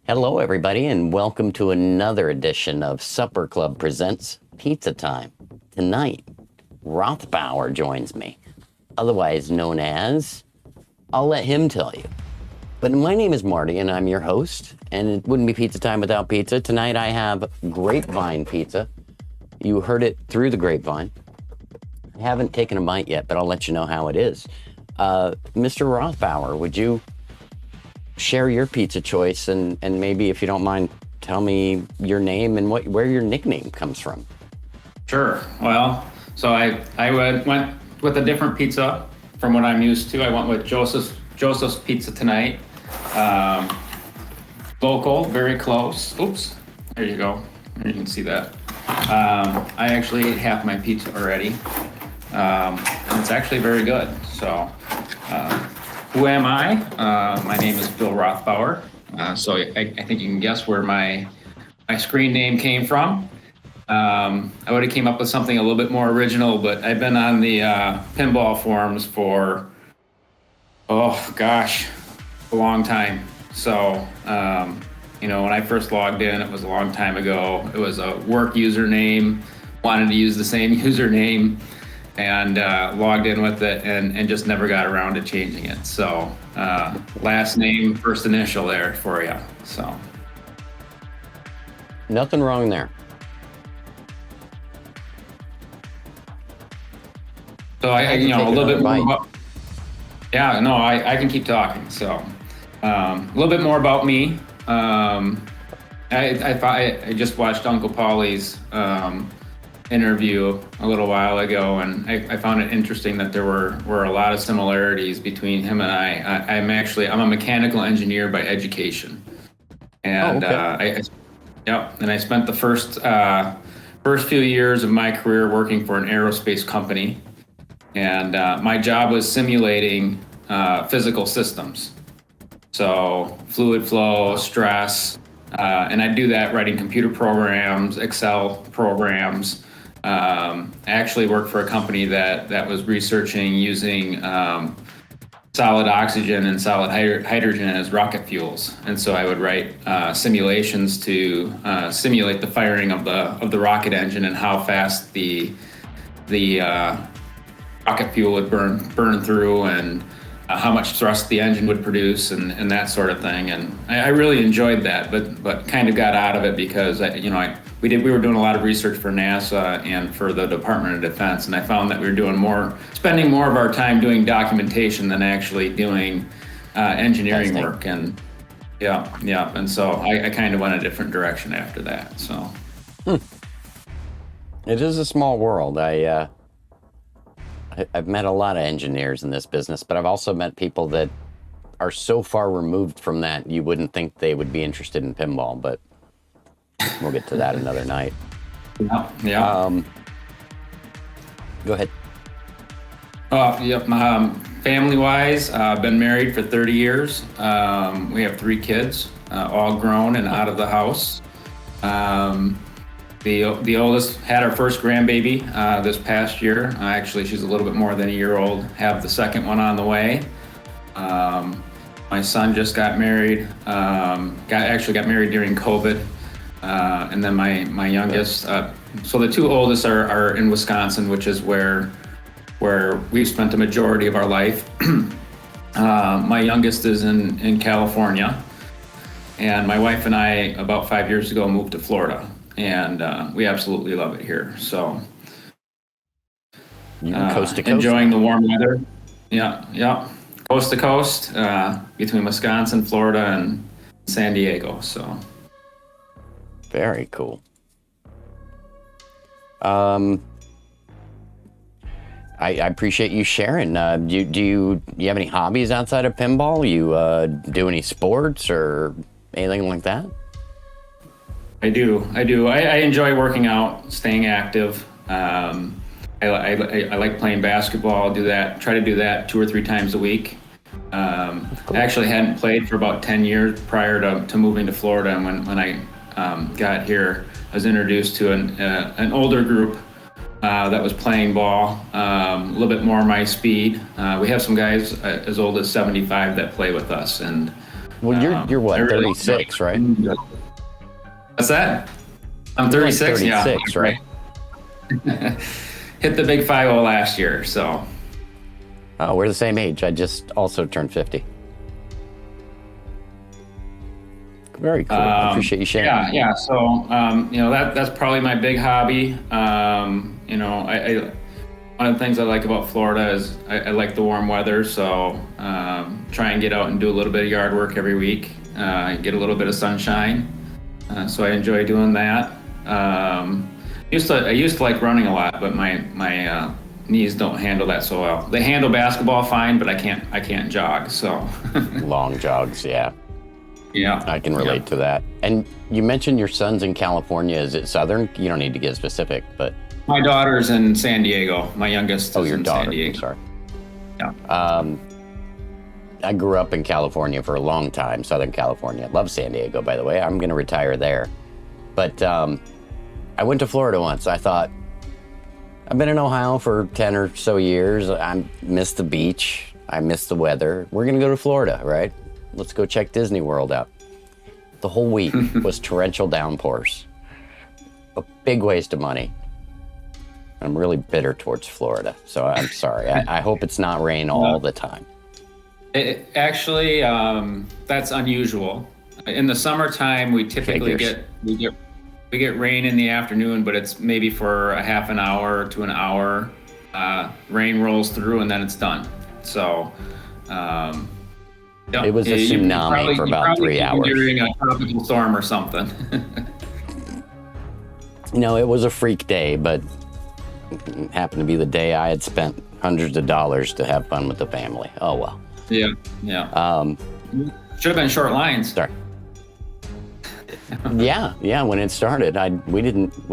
Hello, everybody, and welcome to another edition of Supper Club Presents Pizza Time. Tonight, Rothbauerw joins me, otherwise known as, I'll let him tell you. But my name is Marty, and I'm your host, and it wouldn't be pizza time without pizza. Tonight, I have grapevine pizza. You heard it through the grapevine. I haven't taken a bite yet, but I'll let you know how it is. Mr. Rothbauerw, would you share your pizza choice and maybe, if you don't mind, tell me your name and where your nickname comes from? Sure. Well, so I went with a different pizza from what I'm used to. I went with Joseph's Pizza tonight. Local, very close. Oops, there you go. You can see that. I actually ate half my pizza already. And it's actually very good. So, who am I? My name is Bill Rothbauerw. So I think you can guess where my screen name came from. I would have came up with something a little bit more original, but I've been on the Pinball forums for, a long time. So, when I first logged in, it was a long time ago. It was a work username, wanted to use the same username, and logged in with it and just never got around to changing it. So last name, first initial there for you. So nothing wrong there. So I a little bit more about, I can keep talking. So a little bit more about me. I just watched Uncle Paulie's interview a little while ago, and I found it interesting that there were a lot of similarities between him and I. I'm a mechanical engineer by education, and I spent the first few years of my career working for an aerospace company, and my job was simulating physical systems, so fluid flow, stress, and I do that writing computer programs, Excel programs. I actually worked for a company that was researching using solid oxygen and solid hydrogen as rocket fuels, and so I would write simulations to simulate the firing of the rocket engine and how fast the rocket fuel would burn through, and how much thrust the engine would produce, and that sort of thing. And I really enjoyed that, but kind of got out of it because we were doing a lot of research for NASA and for the Department of Defense, and I found that we were spending more of our time doing documentation than actually doing engineering work. And and so I kind of went a different direction after that. So It is a small world. I've met a lot of engineers in this business, but I've also met people that are so far removed from that you wouldn't think they would be interested in pinball, but we'll get to that another night. Yeah. Go ahead. Family-wise, I've been married for 30 years. We have 3 kids, all grown and out of the house. The oldest had our first grandbaby this past year. Actually, she's a little bit more than a year old. Have the second one on the way. My son just got married. Got married during COVID. And then my youngest. So the 2 oldest are in Wisconsin, which is where we've spent the majority of our life. My youngest is in California, and my wife and I about 5 years ago moved to Florida. And we absolutely love it here. So coast to coast, enjoying the warm weather. Yeah, coast to coast, between Wisconsin, Florida, and San Diego. So very cool. I appreciate you sharing. Do you have any hobbies outside of pinball? You do any sports or anything like that? I do. I enjoy working out, staying active. I like playing basketball. Try to do that 2 or 3 times a week. Cool. I actually hadn't played for about 10 years prior to moving to Florida. And when I got here, I was introduced to an older group that was playing ball, a little bit more my speed. We have some guys as old as 75 that play with us, and Well, you're what, 36, right? What's that? I'm 36. You're like 36, yeah. right? Hit the big 50 last year, so. Oh, we're the same age. I just also turned 50. Very cool. I appreciate you sharing. Yeah. So, that's probably my big hobby. I one of the things I like about Florida is I like the warm weather. So, try and get out and do a little bit of yard work every week. Get a little bit of sunshine. So I enjoy doing that. I used to like running a lot, but my knees don't handle that so well. They handle basketball fine, but I can't jog. So Long jogs, yeah. Yeah, I can relate to that. And you mentioned your son's in California. Is it Southern? You don't need to get specific, but my daughter's in San Diego. My youngest is in San Diego. Sorry. Yeah. I grew up in California for a long time, Southern California. Love San Diego, by the way. I'm going to retire there. But I went to Florida once. I thought, I've been in Ohio for 10 or so years. I miss the beach. I miss the weather. We're going to go to Florida, right? Let's go check Disney World out. The whole week was torrential downpours. A big waste of money. I'm really bitter towards Florida, so I'm sorry. I hope it's not rain all the time. Actually, that's unusual. In the summertime, we typically get rain in the afternoon, but it's maybe for a half an hour to an hour. Rain rolls through and then it's done. So, it was a tsunami for about 3 hours. During a tropical storm or something. No, it was a freak day, but it happened to be the day I had spent hundreds of dollars to have fun with the family. Oh well. Yeah. Should have been short lines. Sorry. Yeah. When it started, we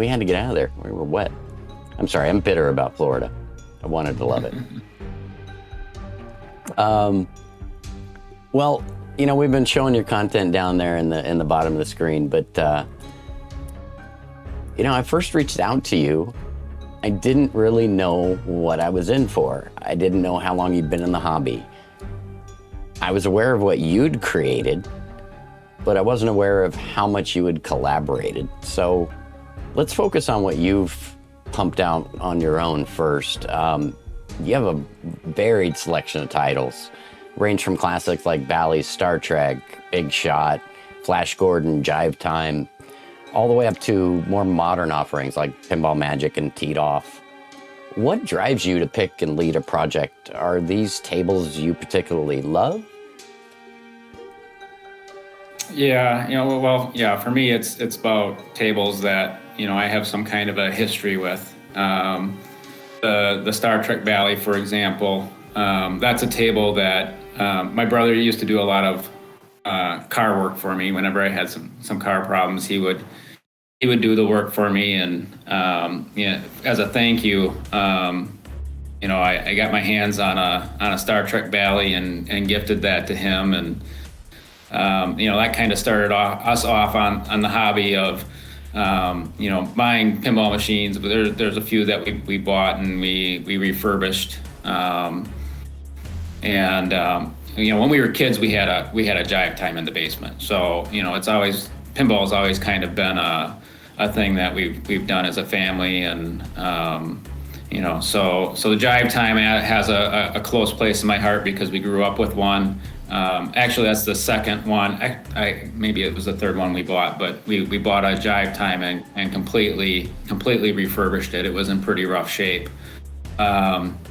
had to get out of there. We were wet. I'm sorry. I'm bitter about Florida. I wanted to love it. Well, we've been showing your content down there in the bottom of the screen, but I first reached out to you. I didn't really know what I was in for. I didn't know how long you'd been in the hobby. I was aware of what you'd created, but I wasn't aware of how much you had collaborated. So let's focus on what you've pumped out on your own first. You have a varied selection of titles, range from classics like Bally's Star Trek, Big Shot, Flash Gordon, Jive Time, all the way up to more modern offerings like Pinball Magic and Teed Off. What drives you to pick and lead a project? Are these tables you particularly love? Yeah, for me, it's about tables that, I have some kind of a history with. The Star Trek Bally, for example, that's a table that my brother used to do a lot of car work for me. Whenever I had some car problems, he would do the work for me, and as a thank you, I got my hands on a Star Trek Bally and gifted that to him, and that kind of started us off on the hobby of buying pinball machines. But there's a few that we bought and we refurbished, when we were kids, we had a Jive Time in the basement. So pinball's always kind of been a thing that we've done as a family, and so the Jive Time has a close place in my heart because we grew up with one. Actually, that's the second one. Maybe it was the third one we bought, but we bought a Jive Time and completely refurbished it. It was in pretty rough shape.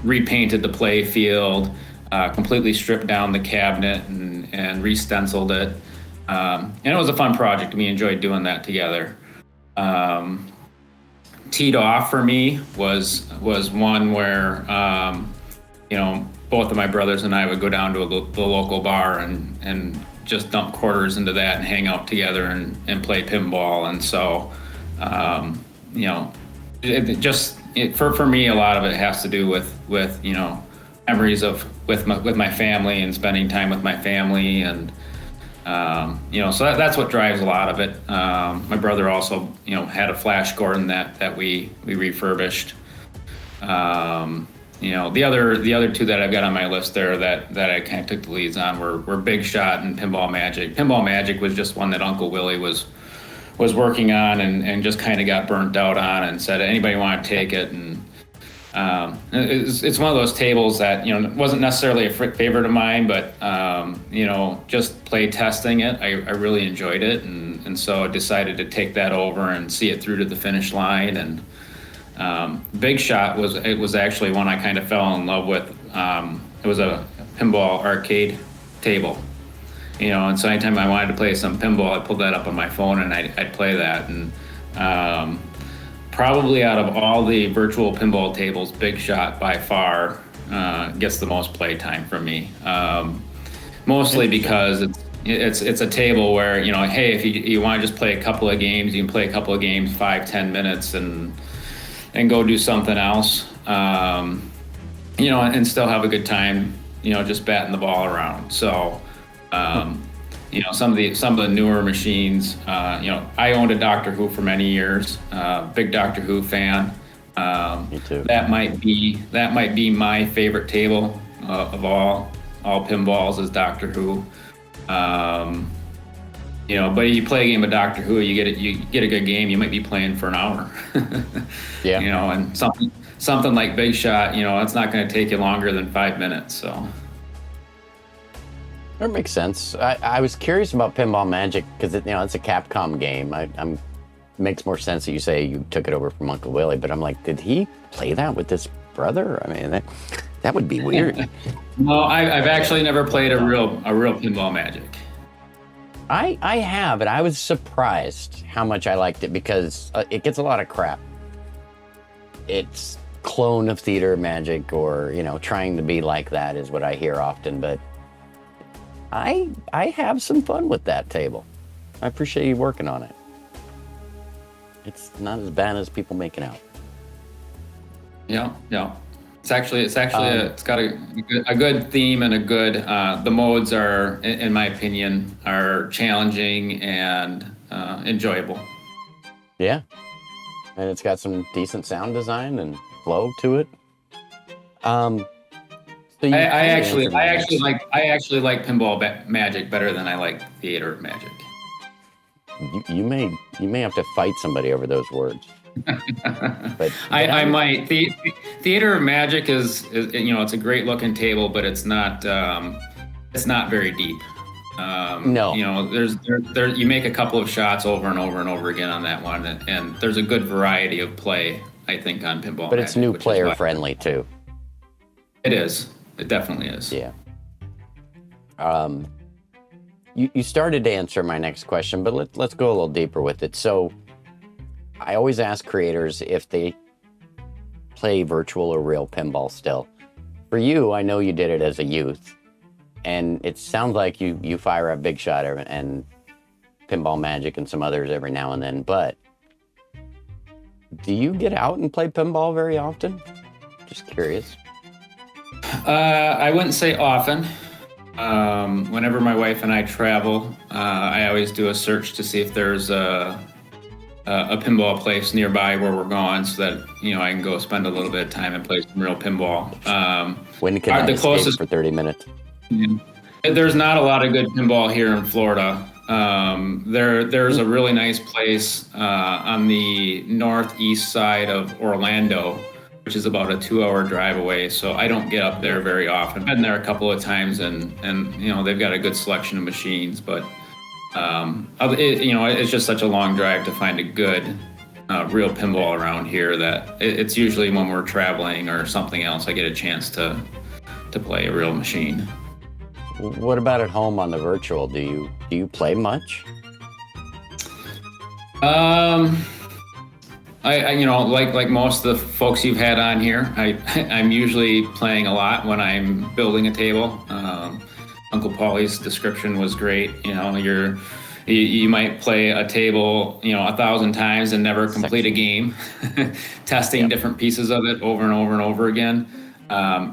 Repainted the play field, completely stripped down the cabinet and re-stenciled it. And it was a fun project. We enjoyed doing that together. Teed Off for me was one where, both of my brothers and I would go down to the local bar and just dump quarters into that and hang out together and play pinball. And so, for me, a lot of it has to do with memories with my family and spending time with my family, and so that's what drives a lot of it. My brother also had a Flash Gordon that we refurbished. The other two that I've got on my list there that I kind of took the leads on were Big Shot and Pinball Magic. Pinball Magic was just one that Uncle Willie was working on and just kind of got burnt out on and said, anybody want to take it? And it's one of those tables that, wasn't necessarily a favorite of mine, but, just play testing it, I really enjoyed it. And so I decided to take that over and see it through to the finish line. And Big Shot was actually one I kind of fell in love with. It was a pinball arcade table. And so anytime I wanted to play some pinball, I pulled that up on my phone and I'd play that. And probably out of all the virtual pinball tables, Big Shot by far gets the most play time from me. Mostly because it's a table where, hey, if you want to just play a couple of games, you can play a couple of games, 5-10 minutes and go do something else, and still have a good time, just batting the ball around. So, some of the newer machines, I owned a Doctor Who for many years, big Doctor Who fan. Me too. That might be my favorite table of all pinballs is Doctor Who. But you play a game of Doctor Who, you get a good game, you might be playing for an hour. Yeah. And something like Big Shot, it's not going to take you longer than 5 minutes. So. That makes sense. I was curious about Pinball Magic because it's a Capcom game. I'm makes more sense that you say you took it over from Uncle Willie, but I'm like, did he play that with his brother? I mean, that would be weird. No, I've actually never played a real Pinball Magic. I have, and I was surprised how much I liked it because it gets a lot of crap. It's clone of theater magic, or trying to be like that is what I hear often. But I have some fun with that table. I appreciate you working on it. It's not as bad as people make it out. Yeah. It's got a good theme and a good. The modes are, in my opinion, are challenging and enjoyable. Yeah, and it's got some decent sound design and flow to it. So I actually like Pinball Magic better than I like Theater Magic. You may have to fight somebody over those words. But I might. Theater Magic is it's a great looking table, but it's not very deep. No. You make a couple of shots over and over and over again on that one, and there's a good variety of play, I think, on Pinball. But it's new player friendly too. It is. It definitely is. Yeah. You started to answer my next question, but let's go a little deeper with it. So I always ask creators if they play virtual or real pinball still. For you, I know you did it as a youth, and it sounds like you fire up Big Shot and Pinball Magic and some others every now and then, but do you get out and play pinball very often? Just curious. I wouldn't say often. Whenever my wife and I travel, I always do a search to see if there's a pinball place nearby where we're going, so that I can go spend a little bit of time and play some real pinball. When can I escape for 30 minutes? There's not a lot of good pinball here in Florida. There's a really nice place on the northeast side of Orlando, which is about a 2-hour drive away. So I don't get up there very often. I've been there a couple of times, and they've got a good selection of machines, but it's just such a long drive to find a good real pinball around here that it's usually when we're traveling or something else I get a chance to play a real machine. What about at home on the virtual? Do you play much? Like most of the folks you've had on here, I'm usually playing a lot when I'm building a table. Uncle Paulie's description was great. You might play a table 1,000 times and never complete a game, testing different pieces of it over and over and over again.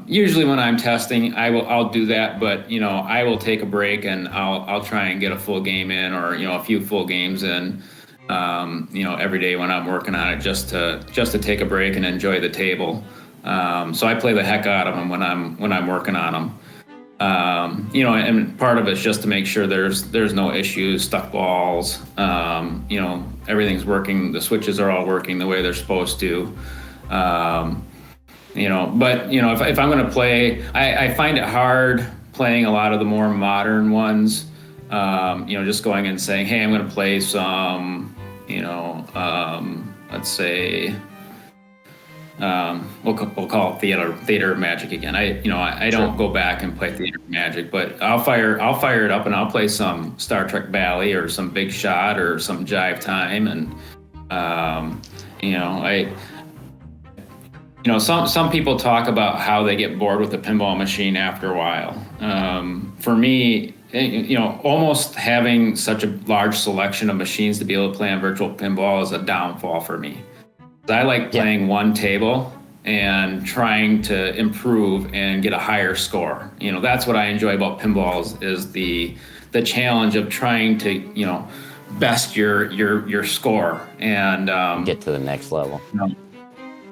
Usually when I'm testing, I'll do that, but I will take a break and I'll try and get a full game in, or a few full games in. Every day when I'm working on it, just to take a break and enjoy the table. So I play the heck out of them when I'm working on them. And part of it's just to make sure there's no issues, stuck balls, everything's working, the switches are all working the way they're supposed to. If I'm going to play, I find it hard playing a lot of the more modern ones. Just going and saying, hey, I'm going to play some, let's say, we'll call it theater magic again. I don't go back and play theater magic, but I'll fire it up and I'll play some Star Trek Bally or some Big Shot or some Jive Time, and some people talk about how they get bored with the pinball machine after a while. For me, almost having such a large selection of machines to be able to play on virtual pinball is a downfall for me. I like playing one table and trying to improve and get a higher score. That's what I enjoy about pinballs is the challenge of trying to, best your score and get to the next level.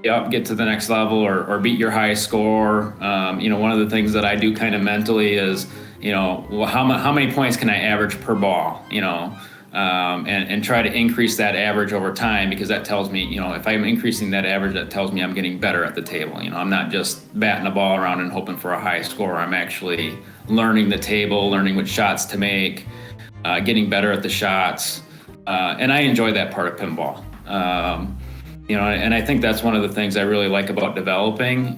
Get to the next level or beat your highest score. One of the things that I do kind of mentally is, how many points can I average per ball? And try to increase that average over time, because that tells me, if I'm increasing that average, that tells me I'm getting better at the table. I'm not just batting the ball around and hoping for a high score. I'm actually learning the table, learning what shots to make, getting better at the shots. And I enjoy that part of pinball. And I think that's one of the things I really like about developing.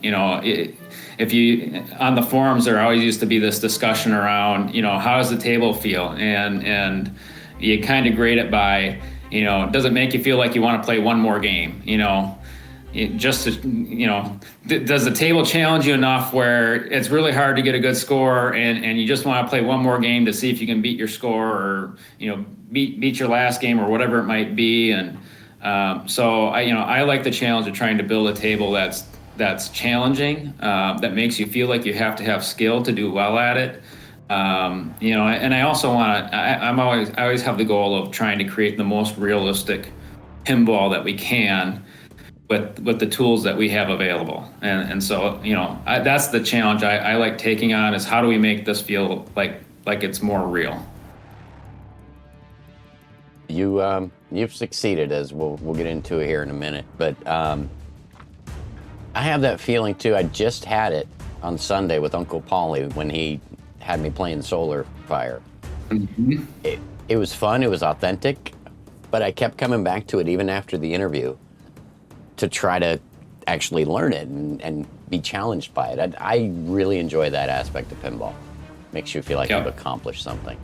If you, on the forums, there always used to be this discussion around, how does the table feel? And you kind of grade it by, does it make you feel like you want to play one more game? Does the table challenge you enough where it's really hard to get a good score and you just want to play one more game to see if you can beat your score or, beat your last game or whatever it might be. And so I like the challenge of trying to build a table that's challenging, that makes you feel like you have to have skill to do well at it. And I also I always have the goal of trying to create the most realistic pinball that we can with the tools that we have available. And so, that's the challenge I like taking on, is how do we make this feel like it's more real? You've succeeded, as we'll get into it here in a minute, but I have that feeling too. I just had it on Sunday with Uncle Paulie when he had me playing Solar Fire. Mm-hmm. It was fun, it was authentic, but I kept coming back to it even after the interview to try to actually learn it and be challenged by it. I really enjoy that aspect of pinball. Makes you feel like you've accomplished something.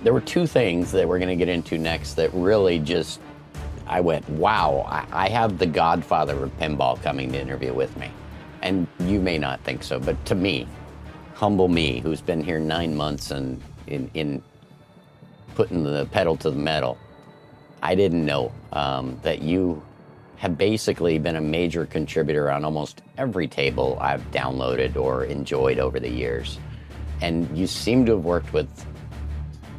There were two things that we're going to get into next that really just, I went, wow, I have the godfather of pinball coming to interview with me. And you may not think so, but to me, humble me, who's been here 9 months and in putting the pedal to the metal, I didn't know that you have basically been a major contributor on almost every table I've downloaded or enjoyed over the years. And you seem to have worked with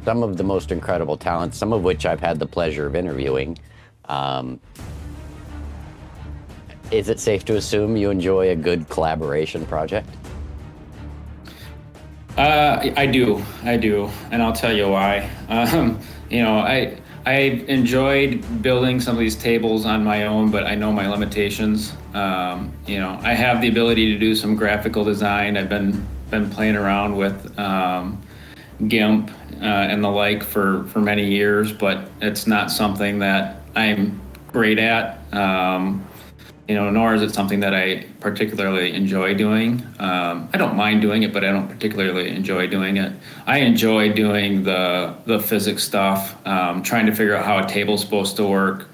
some of the most incredible talents, some of which I've had the pleasure of interviewing. Is it safe to assume you enjoy a good collaboration project? I do, and I'll tell you why. I enjoyed building some of these tables on my own, but I know my limitations. I have the ability to do some graphical design. I've been playing around with GIMP and the like for many years, but it's not something that I'm great at. Nor is it something that I particularly enjoy doing. I don't mind doing it, but I don't particularly enjoy doing it. I enjoy doing the physics stuff, trying to figure out how a table's supposed to work.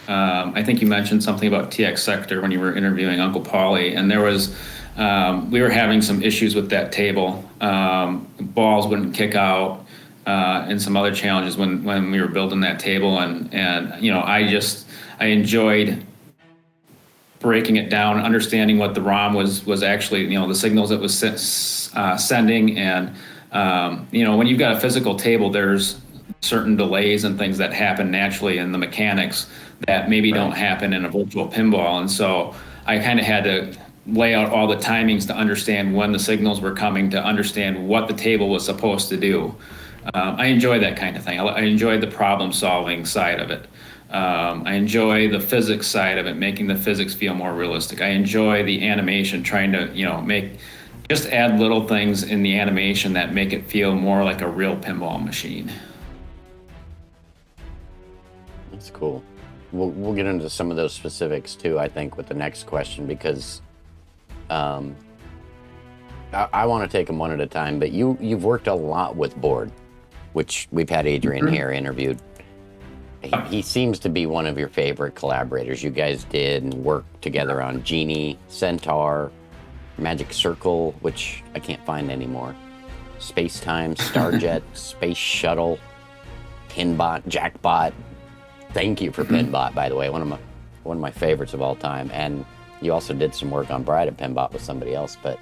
I think you mentioned something about TX Sector when you were interviewing Uncle Paulie, and there was we were having some issues with that table. Balls wouldn't kick out, and some other challenges when we were building that table, and I enjoyed breaking it down, understanding what the ROM was actually, the signals it was sending. And, when you've got a physical table, there's certain delays and things that happen naturally in the mechanics that maybe don't happen in a virtual pinball. And so I kind of had to lay out all the timings to understand when the signals were coming, to understand what the table was supposed to do. I enjoy that kind of thing. I enjoy the problem solving side of it. I enjoy the physics side of it, making the physics feel more realistic. I enjoy the animation, trying to, just add little things in the animation that make it feel more like a real pinball machine. That's cool. We'll get into some of those specifics too, I think, with the next question, because I want to take them one at a time. But you've worked a lot with Board, which we've had Adrian here interviewed. He seems to be one of your favorite collaborators. You guys did work together on Genie, Centaur, Magic Circle, which I can't find anymore, Space Time, Starjet, Space Shuttle, Pinbot, Jackbot. Thank you for Pinbot, by the way, one of my favorites of all time. And you also did some work on Bride of Pinbot with somebody else. But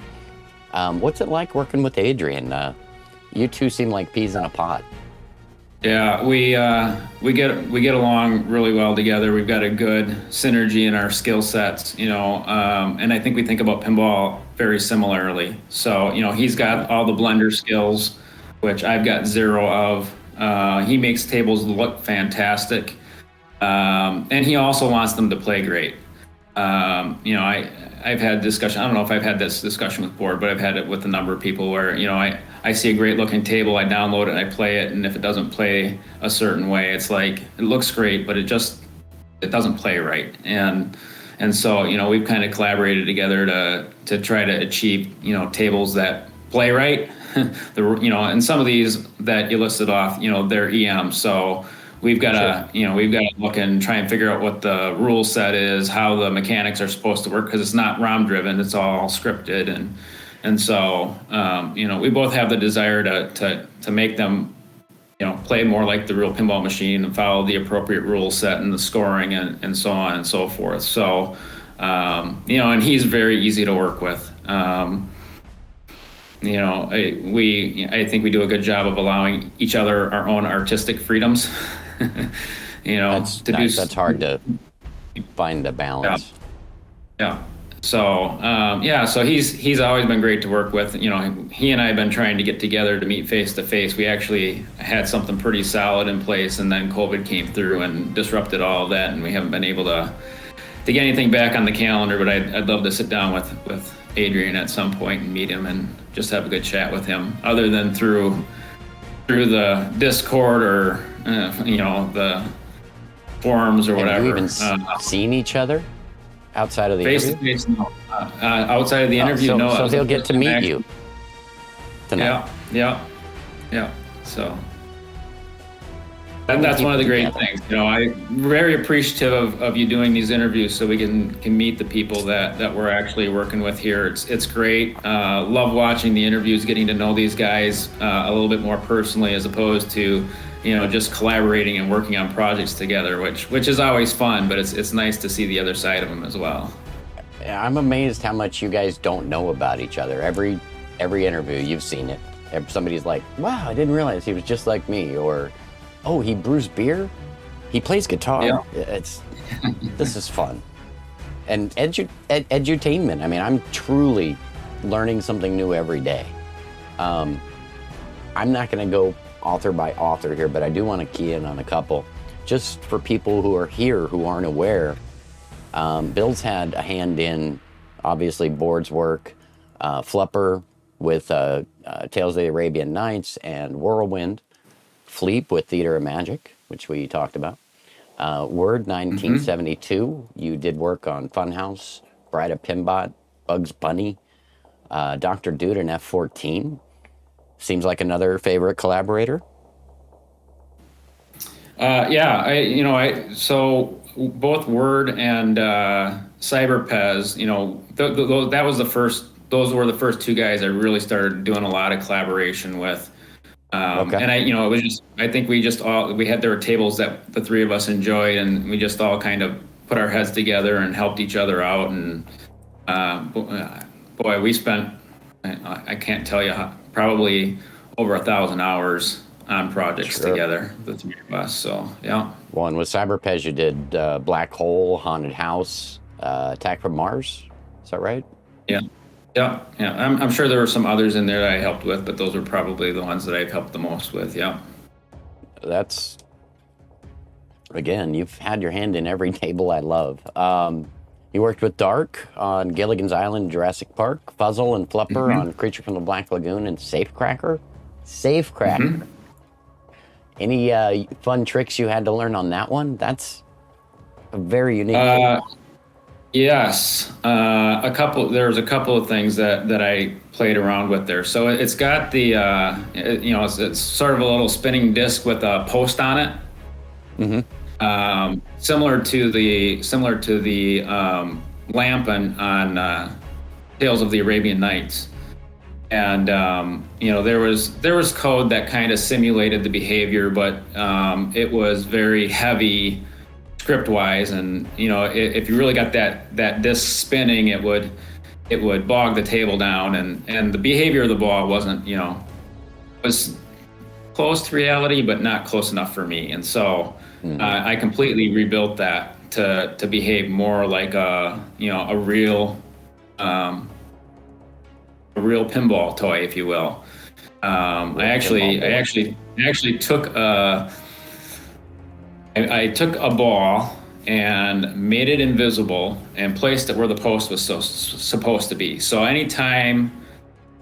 what's it like working with Adrian? You two seem like peas in a pod. Yeah, we get along really well together. We've got a good synergy in our skill sets, and I think we think about pinball very similarly. So, he's got all the blender skills, which I've got zero of. He makes tables look fantastic, and he also wants them to play great. I've had discussion. I don't know if I've had this discussion with Board, but I've had it with a number of people where, I see a great looking table, I download it, and I play it, and if it doesn't play a certain way, it's like, it looks great, but it doesn't play right. And so, we've kind of collaborated together to try to achieve, tables that play right. And some of these that you listed off, they're EM. So we've got to look and try and figure out what the rule set is, how the mechanics are supposed to work, because it's not ROM driven, it's all scripted. And so, we both have the desire to make them, play more like the real pinball machine and follow the appropriate rule set and the scoring and so on and so forth. So, and he's very easy to work with. I think we do a good job of allowing each other our own artistic freedoms. That's hard to find a balance. Yeah. So he's always been great to work with. He and I have been trying to get together to meet face to face. We actually had something pretty solid in place, and then COVID came through and disrupted all of that, and we haven't been able to get anything back on the calendar. But I'd love to sit down with Adrian at some point and meet him and just have a good chat with him, other than through the Discord or the forums or whatever. Have you even seen each other outside of the face interview? to face? No. Outside of the interview, no. So he'll get to meet you tonight. Yeah. So that's one of the great things. I'm very appreciative of you doing these interviews so we can meet the people that we're actually working with here. It's great. Love watching the interviews, getting to know these guys a little bit more personally, as opposed to just collaborating and working on projects together, which is always fun, but it's nice to see the other side of them as well. I'm amazed how much you guys don't know about each other. Every interview, you've seen it. Somebody's like, wow, I didn't realize he was just like me, or oh, he brews beer? He plays guitar? Yeah. This is fun. And edutainment. I mean, I'm truly learning something new every day. I'm not going to go author by author here, but I do want to key in on a couple. Just for people who are here who aren't aware, Bill's had a hand in, obviously, Board's work, Flupper with Tales of the Arabian Nights and Whirlwind, Fleep with Theater of Magic, which we talked about. Word 1972, you did work on Funhouse, Bride of Pinbot, Bugs Bunny, Dr. Dude and F-14. Seems like another favorite collaborator. So both Word and CyberPez, that was the first. Those were the first two guys I really started doing a lot of collaboration with. Okay. And it was just, I think we had there were tables that the three of us enjoyed, and we just all kind of put our heads together and helped each other out. And boy, we spent, I can't tell you, probably over 1,000 hours on projects together, the three of us. So, yeah. Well, and with CyberPez, you did Black Hole, Haunted House, Attack from Mars. Is that right? Yeah. Yeah. Yeah. I'm sure there were some others in there that I helped with, but those are probably the ones that I've helped the most with. Yeah. That's, again, you've had your hand in every table I love. You worked with Dark on Gilligan's Island, Jurassic Park, Fuzzle and Flupper on Creature from the Black Lagoon, and Safecracker. Any fun tricks you had to learn on that one? That's a very unique game. Yes. There's a couple of things that I played around with there. So it's got the, it's sort of a little spinning disc with a post on it. Similar to the lamp on Tales of the Arabian Nights. And there was code that kind of simulated the behavior, but it was very heavy script wise, and if you really got that disc spinning, it would bog the table down, and the behavior of the ball wasn't was close to reality, but not close enough for me. And so I completely rebuilt that to behave more like a real pinball toy, if you will. I actually took I took a ball and made it invisible and placed it where the post was supposed to be. So anytime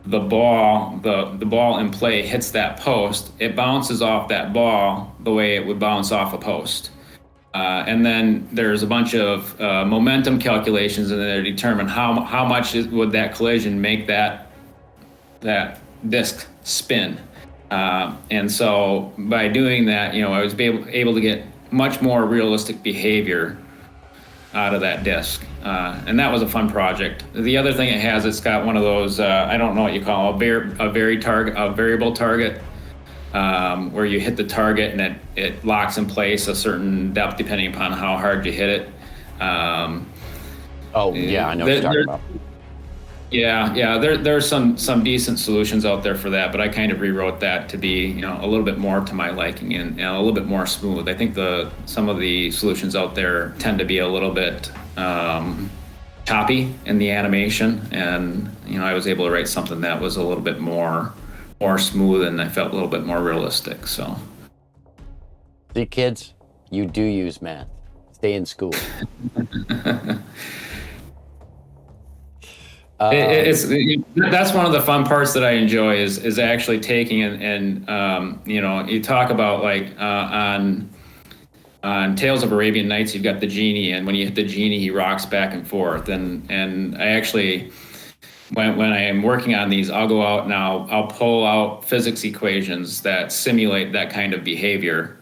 the ball in play hits that post, it bounces off that ball the way it would bounce off a post. And then there's a bunch of momentum calculations in there to determine how much would that collision make that disc spin. And so by doing that, I was able to get much more realistic behavior out of that disc. And that was a fun project. The other thing it has, it's got one of those, I don't know what you call a variable target, where you hit the target and it locks in place a certain depth depending upon how hard you hit it. I know what you're talking about. Yeah. There's some decent solutions out there for that, but I kind of rewrote that to be, a little bit more to my liking and a little bit more smooth. I think some of the solutions out there tend to be a little bit choppy in the animation, and I was able to write something that was a little bit more smooth, and I felt a little bit more realistic. So, see, kids, you do use math. Stay in school. That's one of the fun parts that I enjoy is actually taking and you talk about like on Tales of Arabian Nights, you've got the genie, and when you hit the genie, he rocks back and forth, and I actually when I am working on these, I'll go out and I'll pull out physics equations that simulate that kind of behavior.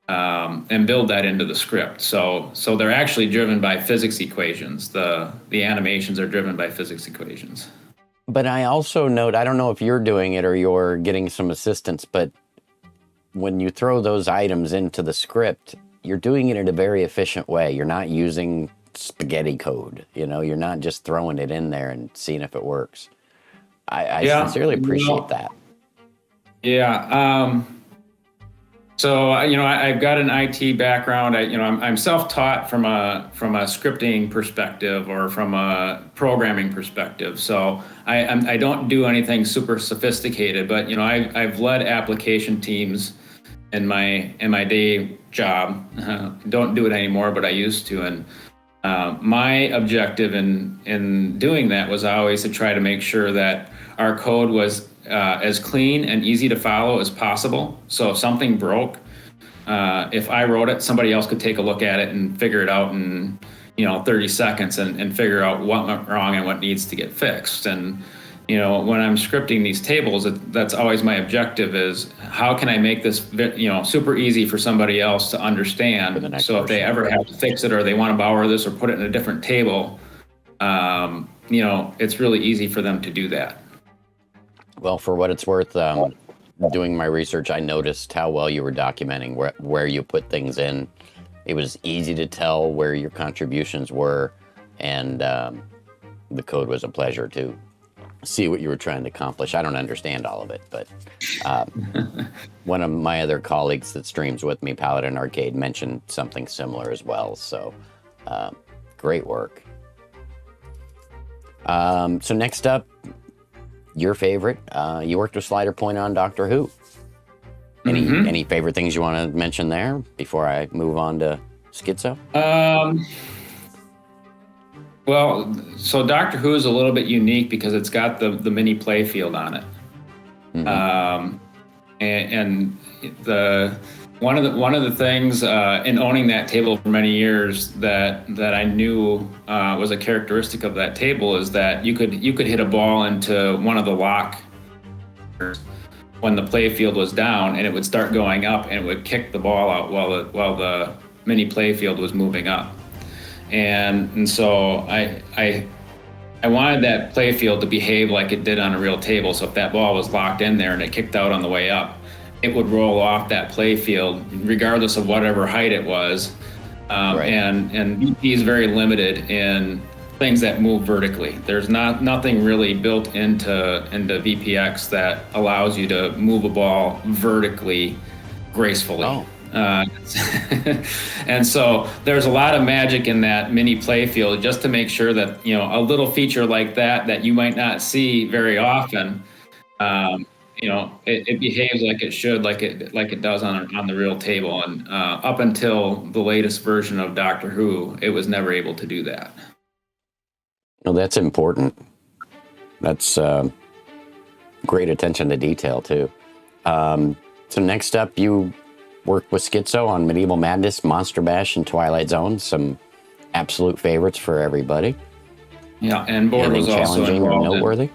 And build that into the script. So they're actually driven by physics equations. The animations are driven by physics equations. But I also note, I don't know if you're doing it or you're getting some assistance, but when you throw those items into the script, you're doing it in a very efficient way. You're not using spaghetti code. You're not just throwing it in there and seeing if it works. I sincerely appreciate that. Yeah. So I've got an IT background. I'm self-taught from a scripting perspective or from a programming perspective. So I don't do anything super sophisticated, but I've led application teams in my day job. Don't do it anymore, but I used to. And my objective in doing that was always to try to make sure that our code was as clean and easy to follow as possible. So if something broke, if I wrote it, somebody else could take a look at it and figure it out in 30 seconds and figure out what went wrong and what needs to get fixed. And when I'm scripting these tables, that's always my objective is how can I make this super easy for somebody else to understand. So if they ever have to fix it or they want to borrow this or put it in a different table, it's really easy for them to do that. Well, for what it's worth, doing my research, I noticed how well you were documenting where you put things in. It was easy to tell where your contributions were, and the code was a pleasure too. see what you were trying to accomplish. I don't understand all of it, but one of my other colleagues that streams with me, Paladin Arcade, mentioned something similar as well. So great work. So next up, your favorite. You worked with Slider Point on Doctor Who. Any favorite things you want to mention there before I move on to Schizo? Well, so Doctor Who is a little bit unique because it's got the mini play field on it. And the one of the things in owning that table for many years that I knew was a characteristic of that table is that you could hit a ball into one of the lock when the play field was down, and it would start going up, and it would kick the ball out while the mini play field was moving up. And so I wanted that play field to behave like it did on a real table. So if that ball was locked in there and it kicked out on the way up, it would roll off that play field regardless of whatever height it was. Right. And VP is very limited in things that move vertically. There's nothing really built into VPX that allows you to move a ball vertically gracefully. Oh. And so there's a lot of magic in that mini play field just to make sure that, a little feature like that you might not see very often, it behaves like it should, like it does on the real table. And up until the latest version of Doctor Who, it was never able to do that. No, that's important. That's great attention to detail too. So next up, you worked with Schizo on Medieval Madness, Monster Bash, and Twilight Zone. Some absolute favorites for everybody. Yeah, and Board was also challenging or involved. Noteworthy.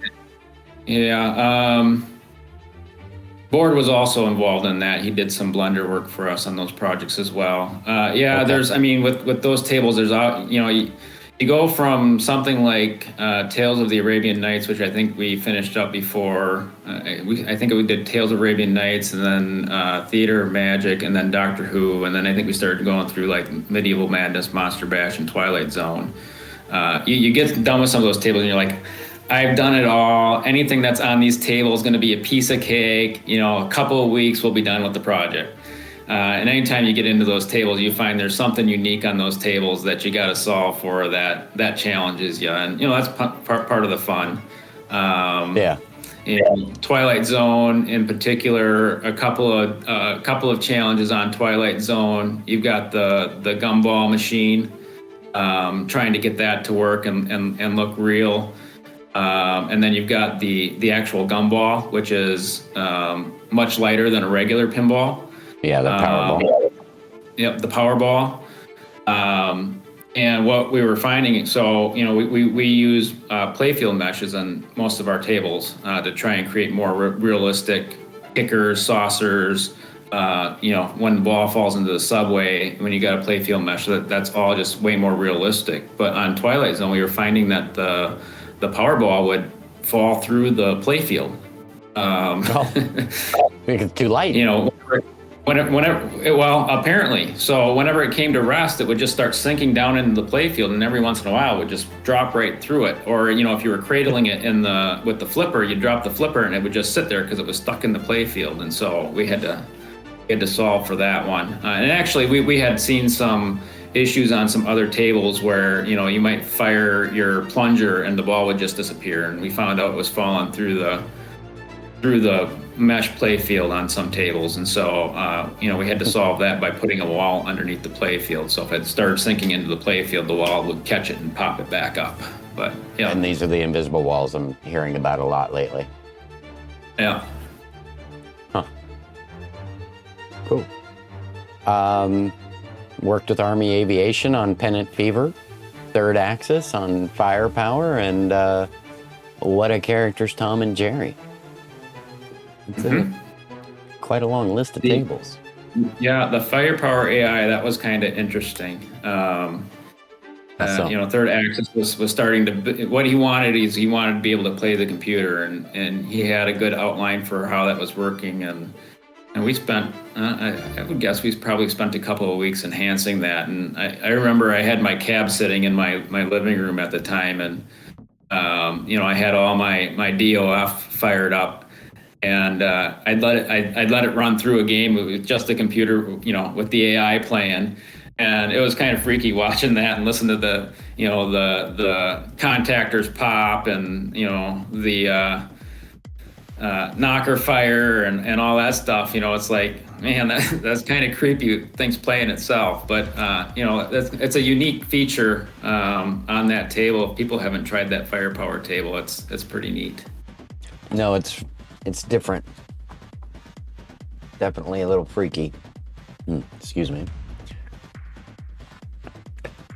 Board was also involved in that. He did some Blender work for us on those projects as well. Okay. There's, with those tables, there's, you go from something like Tales of the Arabian Nights, which I think we finished up before. I think we did Tales of Arabian Nights, and then Theater of Magic, and then Doctor Who, and then I think we started going through like Medieval Madness, Monster Bash, and Twilight Zone. You get done with some of those tables, and you're like, I've done it all. Anything that's on these tables is going to be a piece of cake. A couple of weeks, we'll be done with the project. And anytime you get into those tables, you find there's something unique on those tables that you got to solve for that challenges you. And, that's part of the fun. In Twilight Zone in particular, a couple of challenges on Twilight Zone. You've got the gumball machine, trying to get that to work and look real. And then you've got the actual gumball, which is much lighter than a regular pinball. Yeah, the Powerball. Yep, the Powerball. And what we were finding, so, we use playfield meshes on most of our tables to try and create more realistic kickers, saucers. When the ball falls into the subway, when you got a playfield mesh, that's all just way more realistic. But on Twilight Zone, we were finding that the Powerball would fall through the playfield. It's too light. Apparently. So whenever it came to rest, it would just start sinking down into the playfield, and every once in a while it would just drop right through it. Or, if you were cradling it with the flipper, you'd drop the flipper and it would just sit there because it was stuck in the playfield. And so we had to solve for that one. And actually, we had seen some issues on some other tables where, you might fire your plunger and the ball would just disappear. And we found out it was falling through the mesh play field on some tables. And so, we had to solve that by putting a wall underneath the play field. So if it started sinking into the play field, the wall would catch it and pop it back up. But yeah. And these are the invisible walls I'm hearing about a lot lately. Yeah. Huh. Cool. Worked with Army Aviation on Pennant Fever, Third Axis on Firepower, and What a Characters, Tom and Jerry. It's quite a long list of tables. Yeah, the Firepower AI, that was kind of interesting. Third Axis was starting to, what he wanted is he wanted to be able to play the computer, and he had a good outline for how that was working. And we spent, I would guess we probably spent a couple of weeks enhancing that. And I remember I had my cab sitting in my living room at the time, and I had all my DOF fired up, and I'd let it run through a game with just the computer, with the AI playing, and it was kind of freaky watching that and listen to the contactors pop, and the knocker fire and all that stuff. It's like, man, that's kind of creepy. Things playing itself, but it's a unique feature on that table. If people haven't tried that firepower table, it's pretty neat. No, it's different. Definitely a little freaky. Excuse me.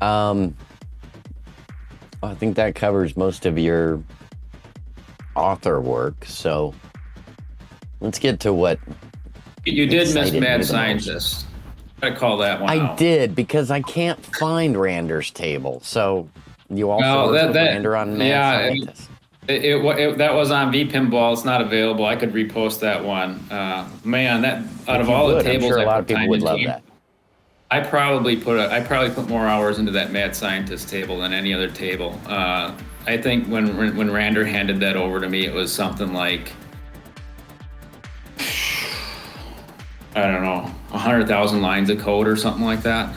I think that covers most of your author work. So let's get to what you did miss Mad Scientist. I call that one. I did, because I can't find Rander's table. So you also worked with Rander on Mad Scientist. That was on Pinball. It's not available. I could repost that one. Man, that out of all the tables, I'm sure a lot of people would love that. I probably put more hours into that Mad Scientist table than any other table. I think when Rander handed that over to me, it was something like, I don't know, 100,000 lines of code or something like that.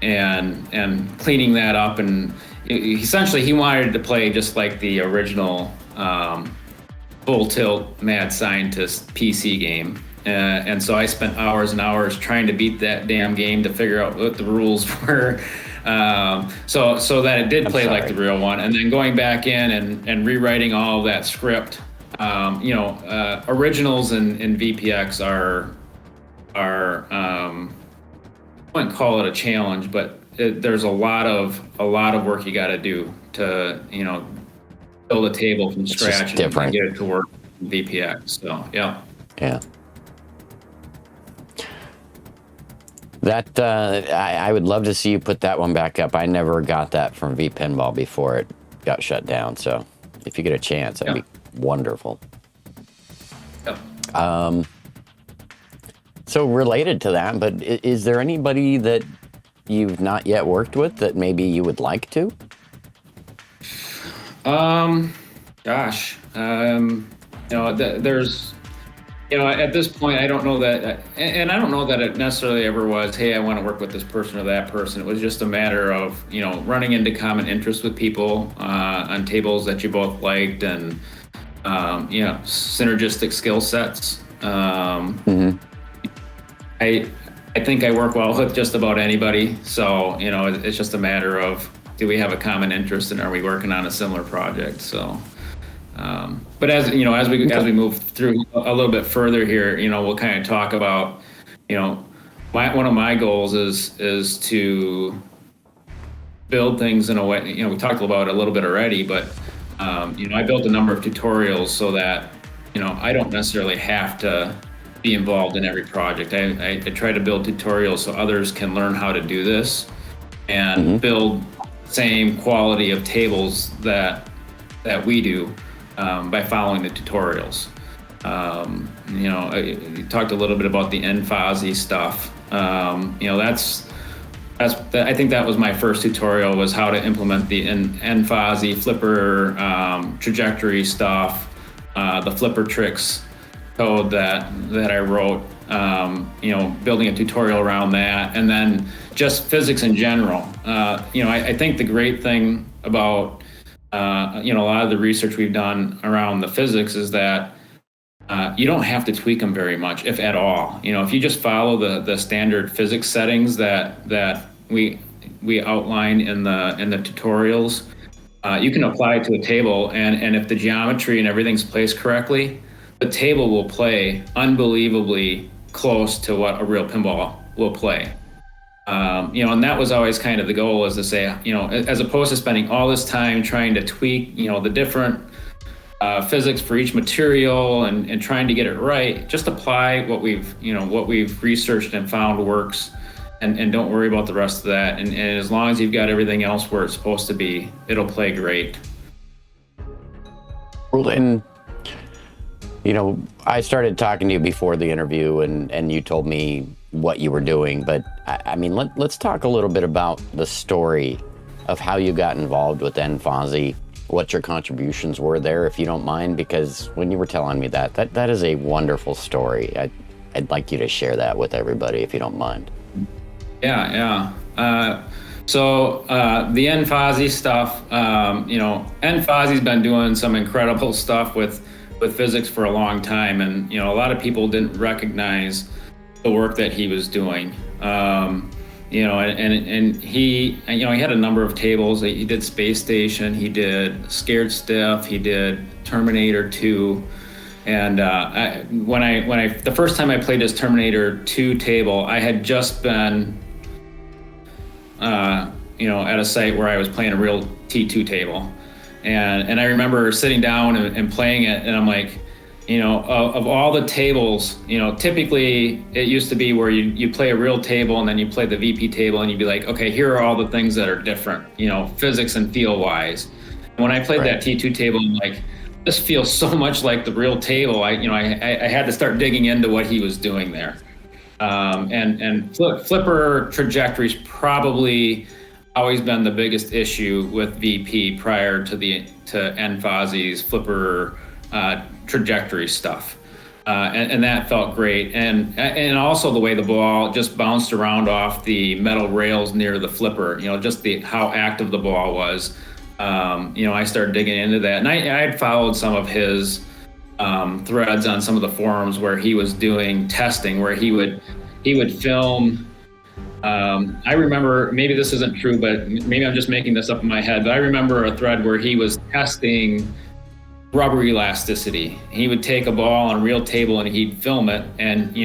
And cleaning that up, and essentially he wanted to play just like the original Full Tilt Mad Scientist PC game. And so I spent hours and hours trying to beat that damn game to figure out what the rules were, so that it did play like the real one. And then going back in and rewriting all of that script. Originals in VPX are I wouldn't call it a challenge, but there's a lot of work you got to do to build a table from scratch and get it to work in VPX. So yeah. That I would love to see you put that one back up. I never got that from Pinball before it got shut down. So if you get a chance, that'd be wonderful. So related to that, but is there anybody that you've not yet worked with that maybe you would like to? There's, at this point, I don't know that, and I don't know that it necessarily ever was, hey, I want to work with this person or that person. It was just a matter of, running into common interests with people on tables that you both liked, and, synergistic skill sets. I think I work well with just about anybody. So, it's just a matter of, do we have a common interest, and are we working on a similar project? So, but as we move through a little bit further here, we'll kind of talk about, one of my goals is to build things in a way, we talked about it a little bit already, but, I built a number of tutorials so that, I don't necessarily have to be involved in every project. I try to build tutorials so others can learn how to do this and build same quality of tables that we do by following the tutorials. I talked a little bit about the Nfozzy stuff. I think that was my first tutorial, was how to implement the Nfozzy flipper trajectory stuff, the flipper tricks code that I wrote, building a tutorial around that, and then just physics in general. I think the great thing about a lot of the research we've done around the physics is that you don't have to tweak them very much, if at all. If you just follow the standard physics settings that we outline in the tutorials, you can apply it to a table, and if the geometry and everything's placed correctly, the table will play unbelievably close to what a real pinball will play. And that was always kind of the goal, is to say, as opposed to spending all this time trying to tweak, the different physics for each material and trying to get it right, just apply what we've researched and found works, and don't worry about the rest of that. And as long as you've got everything else where it's supposed to be, it'll play great. Well, and I started talking to you before the interview, and you told me what you were doing, but I mean, let's talk a little bit about the story of how you got involved with Nfozzy, what your contributions were there, if you don't mind, because when you were telling me that is a wonderful story. I'd like you to share that with everybody, if you don't mind. Yeah. So the Nfozzy stuff, Nfozzy's been doing some incredible stuff with physics for a long time, and a lot of people didn't recognize the work that he was doing. And he had a number of tables. He did Space Station, he did Scared Stiff, he did Terminator 2. And the first time I played this Terminator 2 table, I had just been, at a site where I was playing a real T2 table. And I remember sitting down and playing it, and I'm like, of all the tables, typically it used to be where you play a real table and then you play the VP table and you'd be like, okay, here are all the things that are different, physics and feel wise. And when I played that T2 table, I'm like, this feels so much like the real table. I had to start digging into what he was doing there. And flipper trajectories probably always been the biggest issue with VP prior to Nfozzy's flipper trajectory stuff. And that felt great. And also the way the ball just bounced around off the metal rails near the flipper, just how active the ball was. I started digging into that, and I had followed some of his threads on some of the forums where he was doing testing, where he would film. I remember, maybe this isn't true, but maybe I'm just making this up in my head, but I remember a thread where he was testing rubber elasticity. He would take a ball on a real table and he'd film it, and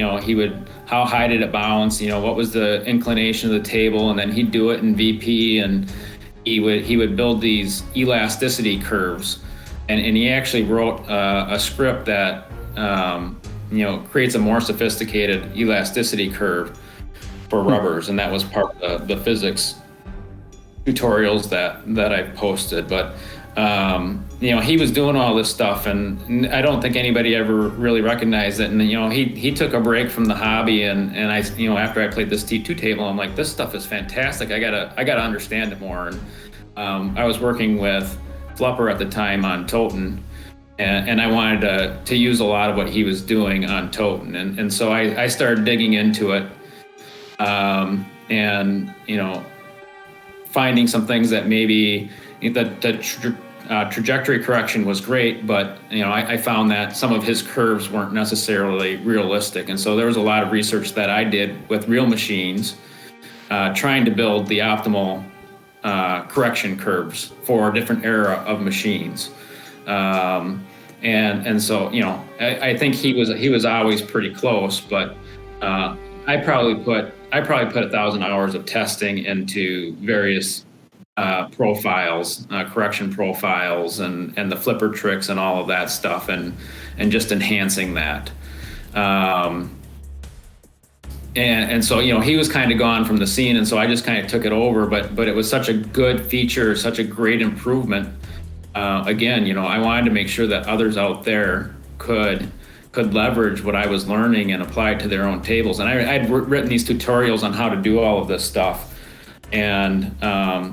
how high did it bounce, what was the inclination of the table, and then he'd do it in VP, and he would build these elasticity curves, and he actually wrote a script that creates a more sophisticated elasticity curve for rubbers, and that was part of the physics tutorials that I posted. But he was doing all this stuff, and I don't think anybody ever really recognized it. And he took a break from the hobby, and I after I played this T2 table, I'm like, this stuff is fantastic. I gotta understand it more. And I was working with Flupper at the time on Toten, and I wanted to use a lot of what he was doing on Toten, and so I started digging into it, and finding some things that maybe the trajectory correction was great, but I found that some of his curves weren't necessarily realistic, and so there was a lot of research that I did with real machines, trying to build the optimal correction curves for a different era of machines, and so I think he was always pretty close, but I probably put 1,000 hours of testing into various profiles, correction profiles, and the flipper tricks and all of that stuff, and just enhancing that. And so he was kind of gone from the scene, and so I just kind of took it over. But it was such a good feature, such a great improvement. Again, I wanted to make sure that others out there could leverage what I was learning and apply it to their own tables. And I'd written these tutorials on how to do all of this stuff. And I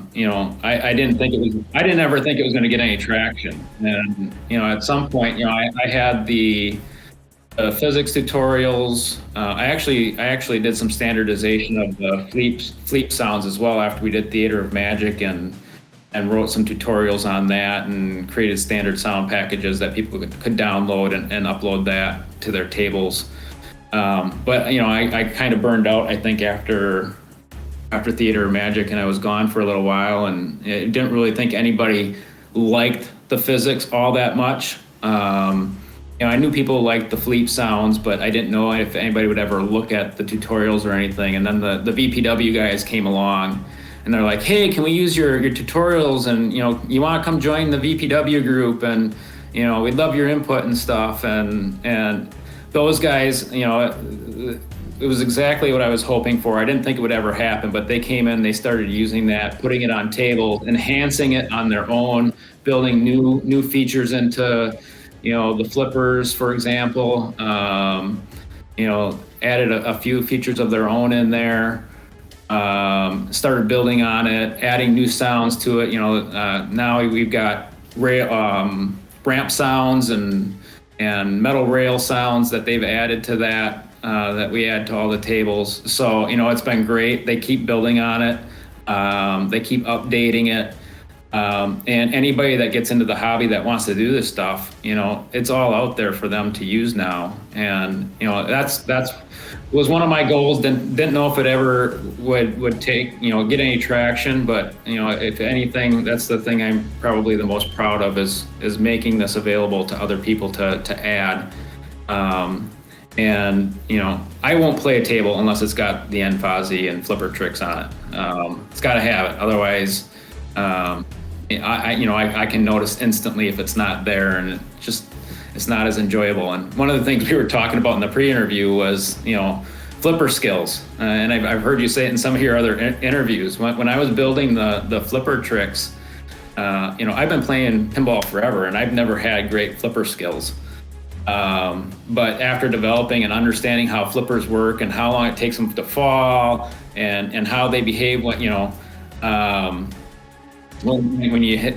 didn't ever think it was going to get any traction. And at some point, I had the physics tutorials. I actually did some standardization of the Fleep sounds as well after we did Theater of Magic, and wrote some tutorials on that, and created standard sound packages that people could download and upload that to their tables. But I kind of burned out, I think, after Theater of Magic, and I was gone for a little while, and I didn't really think anybody liked the physics all that much. I knew people liked the Fleep sounds, but I didn't know if anybody would ever look at the tutorials or anything. And then the VPW guys came along, and they're like, hey, can we use your tutorials? And you want to come join the VPW group, and we'd love your input and stuff. And those guys, it was exactly what I was hoping for. I didn't think it would ever happen, but they came in, they started using that, putting it on tables, enhancing it on their own, building new features into the flippers, for example. Added a few features of their own in there. Started building on it, adding new sounds to it. Now we've got ramp sounds and metal rail sounds that they've added to that we add to all the tables. So it's been great. They keep building on it. They keep updating it. And anybody that gets into the hobby that wants to do this stuff, it's all out there for them to use now. And that's was one of my goals. Didn't know if it ever would take get any traction, but if anything, that's the thing I'm probably the most proud of is making this available to other people to add. And I won't play a table unless it's got the Nfozzy and Flipper tricks on it. It's got to have it, otherwise. I can notice instantly if it's not there, and it's not as enjoyable. And one of the things we were talking about in the pre-interview was, flipper skills. And I've heard you say it in some of your other interviews. When I was building the flipper tricks, I've been playing pinball forever, and I've never had great flipper skills. But after developing and understanding how flippers work and how long it takes them to fall and how they behave when you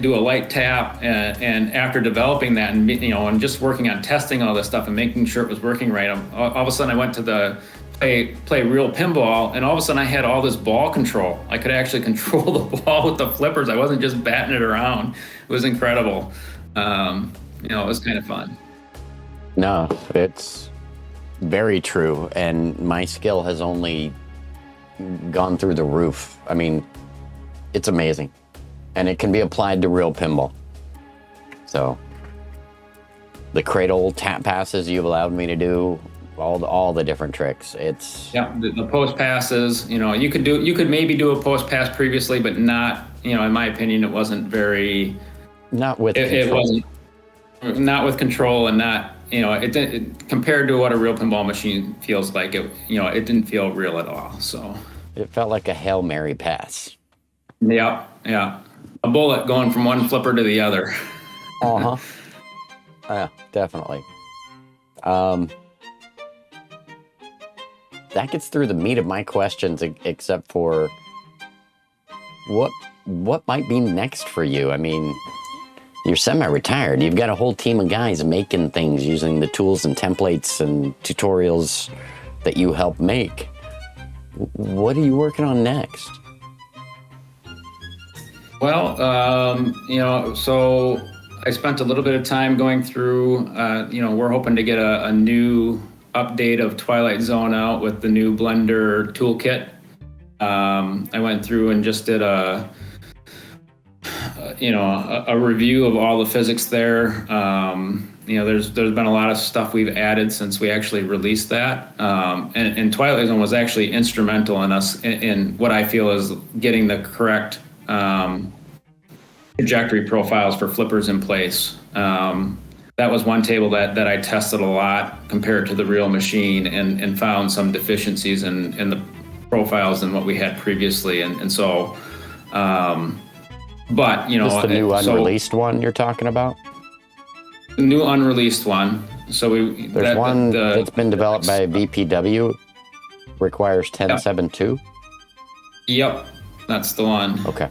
do a light tap, and after developing that and just working on testing all this stuff and making sure it was working right, all of a sudden I went to play real pinball, and all of a sudden I had all this ball control. I could actually control the ball with the flippers. I wasn't just batting it around. It was incredible. It was kind of fun. No, it's very true, and my skill has only gone through the roof. I mean, it's amazing. And it can be applied to real pinball. So the cradle tap passes you've allowed me to do, all the different tricks. It's the post passes. You could maybe do a post pass previously, but not. In my opinion, it wasn't very. Not with control. It wasn't not with control, and not it compared to what a real pinball machine feels like. It didn't feel real at all. So it felt like a Hail Mary pass. Yeah. A bullet going from one flipper to the other. Yeah, definitely. That gets through the meat of my questions, except for what might be next for you. I mean, you're semi-retired. You've got a whole team of guys making things using the tools and templates and tutorials that you help make. What are you working on next? Well, so I spent a little bit of time going through, we're hoping to get a new update of Twilight Zone out with the new Blender toolkit. I went through and just did a review of all the physics there. There's been a lot of stuff we've added since we actually released that. And Twilight Zone was actually instrumental in us in what I feel is getting the correct trajectory profiles for flippers in place. That was one table that I tested a lot compared to the real machine, and found some deficiencies in the profiles than what we had previously. And so, but Is this the new unreleased one you're talking about? New unreleased one. So there's one that's been developed by VPW, requires 10.7.2. Yep, that's the one. Okay.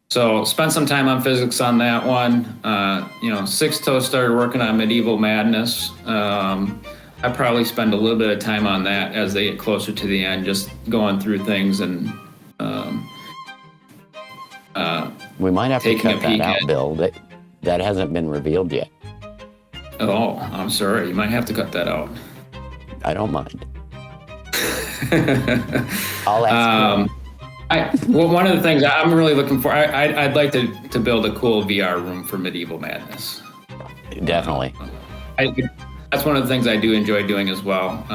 So spent some time on physics on that one. Six Toe started working on Medieval Madness. I probably spend a little bit of time on that as they get closer to the end, just going through things and we might have to cut that out, Bill. That hasn't been revealed yet. Oh, I'm sorry. You might have to cut that out. I don't mind. I'll ask one of the things I'm really looking for, I'd like to build a cool VR room for Medieval Madness. Definitely. That's one of the things I do enjoy doing as well.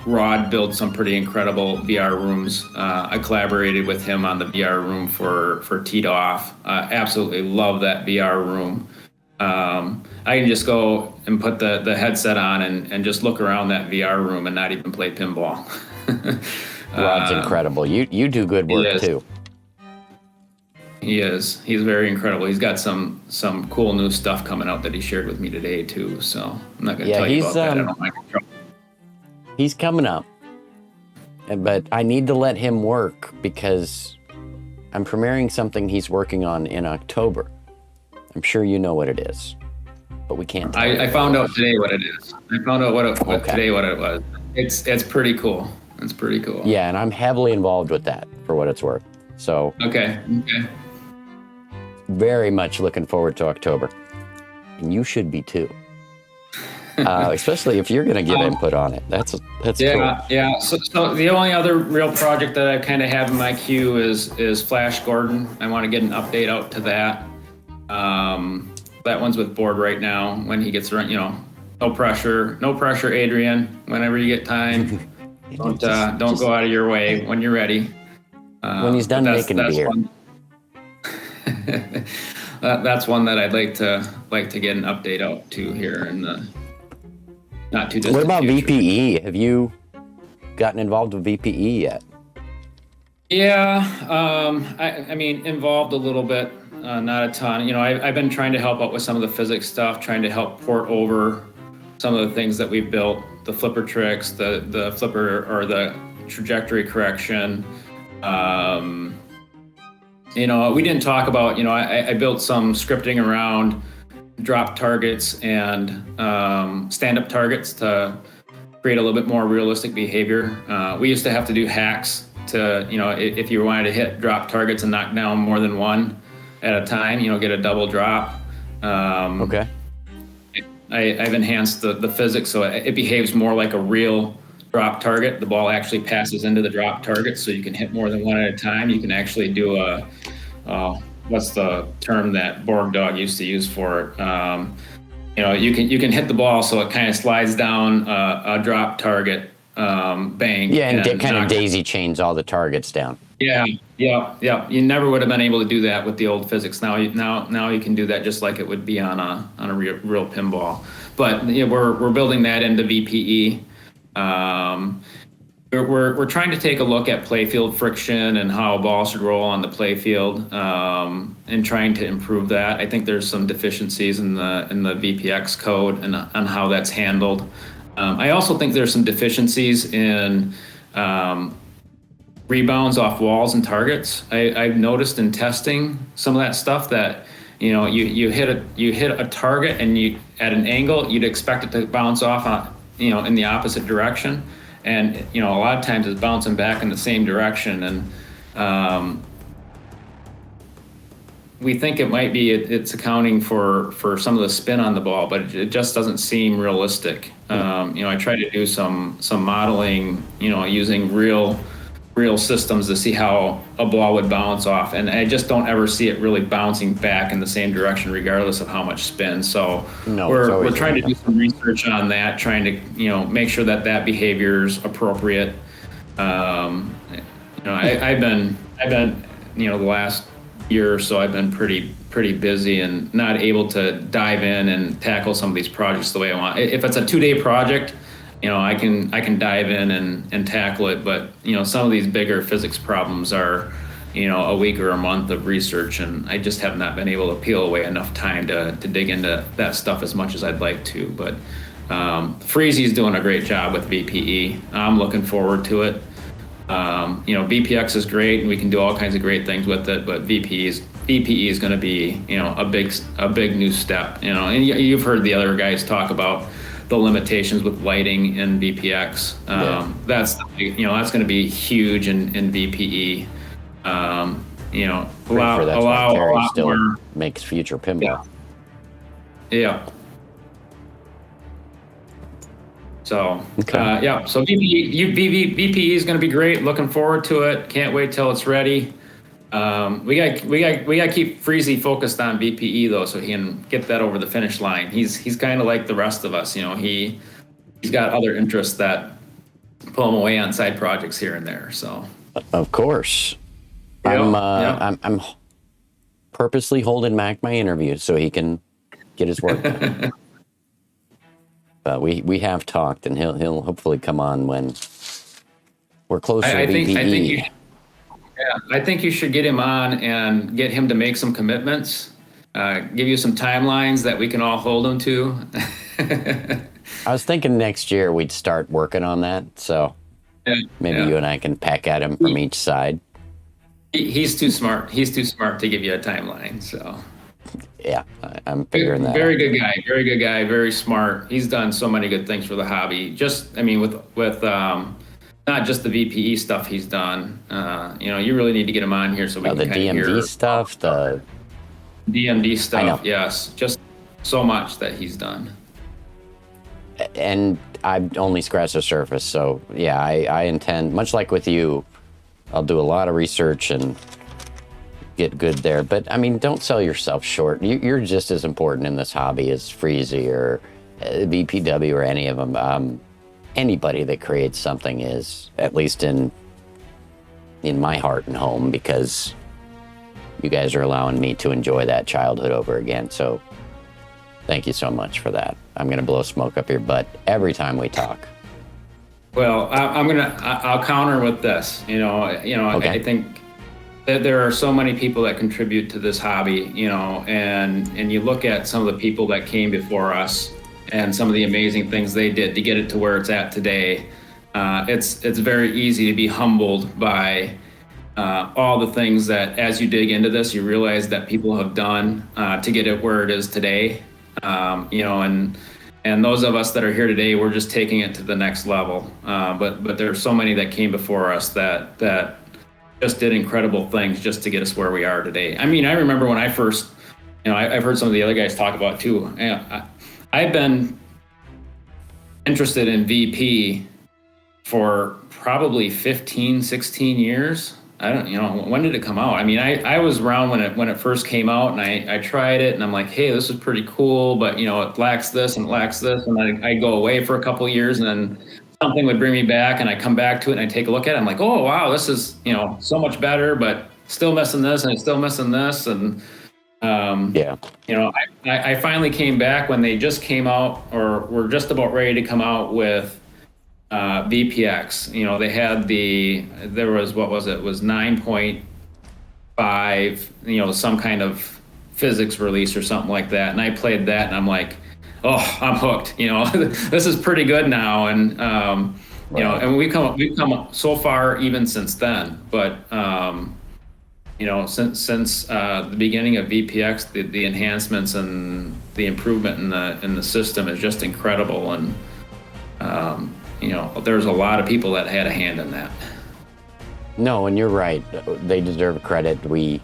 Rod builds some pretty incredible VR rooms. I collaborated with him on the VR room for Teed Off. Absolutely love that VR room. I can just go and put the headset on and just look around that VR room and not even play pinball. Rod's incredible. You do good work too. He is. He's very incredible. He's got some cool new stuff coming out that he shared with me today too. So I'm not going to tell you about that. I don't mind. He's coming up. but I need to let him work because I'm premiering something he's working on in October. I'm sure you know what it is, but we can't. I found out today what it is. I found out today what it was. It's pretty cool. It's pretty cool. Yeah, and I'm heavily involved with that for what it's worth. So Okay. very much looking forward to October, and you should be too. Especially if you're going to give input on it. That's cool. Yeah. So the only other real project that I kind of have in my queue is Flash Gordon. I want to get an update out to that. That one's with board right now. When he gets around, no pressure, Adrian. Whenever you get time, don't go out of your way when you're ready. When he's done making beer. That's one that I'd like to get an update out to here in the not too distant What about future. VPE? Have you gotten involved with VPE yet? Yeah, I mean, involved a little bit, not a ton. I've been trying to help out with some of the physics stuff, trying to help port over some of the things that we've built, the flipper tricks, the flipper or the trajectory correction. We didn't talk about, I built some scripting around drop targets and stand-up targets to create a little bit more realistic behavior. We used to have to do hacks to, if you wanted to hit drop targets and knock down more than one at a time, get a double drop. Okay. I've enhanced the physics so it behaves more like a real drop target. The ball actually passes into the drop target, so you can hit more than one at a time. You can actually do what's the term that Borg Dog used to use for it? You can hit the ball so it kind of slides down a drop target bank. Yeah, and kind of daisy chains all the targets down. Yeah. You never would have been able to do that with the old physics. Now you can do that just like it would be on a real pinball. But we're building that into VPE. We're trying to take a look at playfield friction and how a ball should roll on the playfield, and trying to improve that. I think there's some deficiencies in the VPX code and on how that's handled. I also think there's some deficiencies in rebounds off walls and targets. I've noticed in testing some of that stuff that you hit a target and you at an angle you'd expect it to bounce off in the opposite direction. And, a lot of times it's bouncing back in the same direction. And we think it might be it's accounting for some of the spin on the ball, but it just doesn't seem realistic. I try to do some modeling, using real systems to see how a ball would bounce off. And I just don't ever see it really bouncing back in the same direction, regardless of how much spin. So we're trying to do some research on that, trying to, make sure that behavior is appropriate. I've been, the last year or so, I've been pretty busy and not able to dive in and tackle some of these projects the way I want. If it's a 2-day project, I can dive in and tackle it, but some of these bigger physics problems are a week or a month of research, and I just have not been able to peel away enough time to dig into that stuff as much as I'd like to. But Freezy's doing a great job with VPE. I'm looking forward to it. VPX is great and we can do all kinds of great things with it, but VPE is going to be a big new step. And you've heard the other guys talk about the limitations with lighting in VPX. That's going to be huge in VPE. Allow still more, makes future pinball. Yeah. So okay. So VPE is going to be great. Looking forward to it. Can't wait till it's ready. We got to keep Freezy focused on VPE though, so he can get that over the finish line. He's kind of like the rest of us, he's got other interests that pull him away on side projects here and there. So of course, I'm purposely holding back my interview so he can get his work done. But we have talked, and he'll hopefully come on when we're closer to VPE. I think you should get him on and get him to make some commitments, give you some timelines that we can all hold him to. I was thinking next year we'd start working on that. So Yeah, Maybe yeah. you and I can peck at him from each side. He's too smart. He's too smart to give you a timeline. So Yeah, I'm figuring that very out. good guy. Very good guy. Very smart. He's done so many good things for the hobby. Just, I mean, with not just the VPE stuff he's done. You really need to get him on here so we Oh, can the kind of DMD hear stuff, the DMD I know. stuff. Yes, just so much that he's done. And I've only scratched the surface. So yeah, I intend, much like with you, I'll do a lot of research and get good there. But I mean, don't sell yourself short. You're just as important in this hobby as Freezy or BPW or any of them. Anybody that creates something is, at least in my heart and home, because you guys are allowing me to enjoy that childhood over again. So thank you so much for that. I'm going to blow smoke up your butt every time we talk. Well, I'll counter with this. Okay. I think that there are so many people that contribute to this hobby. And you look at some of the people that came before us and some of the amazing things they did to get it to where it's at today. It's very easy to be humbled by all the things that, as you dig into this, you realize that people have done to get it where it is today. And those of us that are here today, we're just taking it to the next level. But there are so many that came before us that just did incredible things just to get us where we are today. I mean, I remember when I first, I've heard some of the other guys talk about too. I've been interested in VP for probably 15, 16 years. I don't, when did it come out? I mean, I was around when it first came out, and I tried it, and I'm like, hey, this is pretty cool, but it lacks this and it lacks this, and I go away for a couple of years, and then something would bring me back, and I come back to it, and I take a look at it, I'm like, oh wow, this is so much better, but still missing this, and it's still missing this, and Yeah. I finally came back when they just came out, or were just about ready to come out with VPX. They had there was, what was it? It was 9.5, some kind of physics release or something like that. And I played that, and I'm like, oh, I'm hooked. This is pretty good now. And Right. and we've come so far even since then. But since the beginning of VPX, the enhancements and the improvement in the system is just incredible. And there's a lot of people that had a hand in that. No, and you're right. They deserve credit. We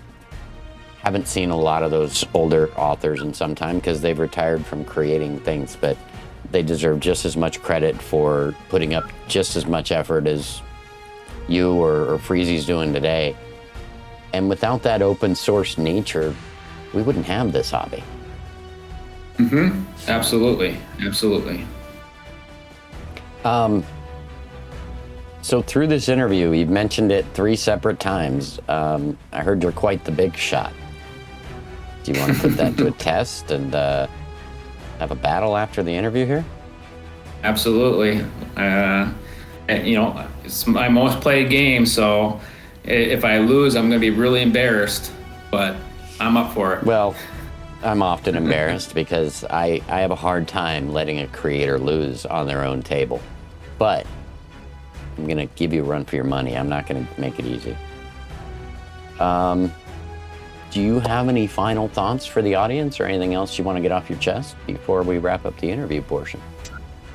haven't seen a lot of those older authors in some time because they've retired from creating things, but they deserve just as much credit for putting up just as much effort as you or Freezy's doing today. And without that open source nature, we wouldn't have this hobby. Mm-hmm. Absolutely. Absolutely. So through this interview, you've mentioned it 3 separate times. I heard you're quite the big shot. Do you want to put that to a test and have a battle after the interview here? Absolutely. It's my most played game, so if I lose, I'm going to be really embarrassed, but I'm up for it. Well, I'm often embarrassed because I have a hard time letting a creator lose on their own table. But I'm going to give you a run for your money. I'm not going to make it easy. Do you have any final thoughts for the audience or anything else you want to get off your chest before we wrap up the interview portion?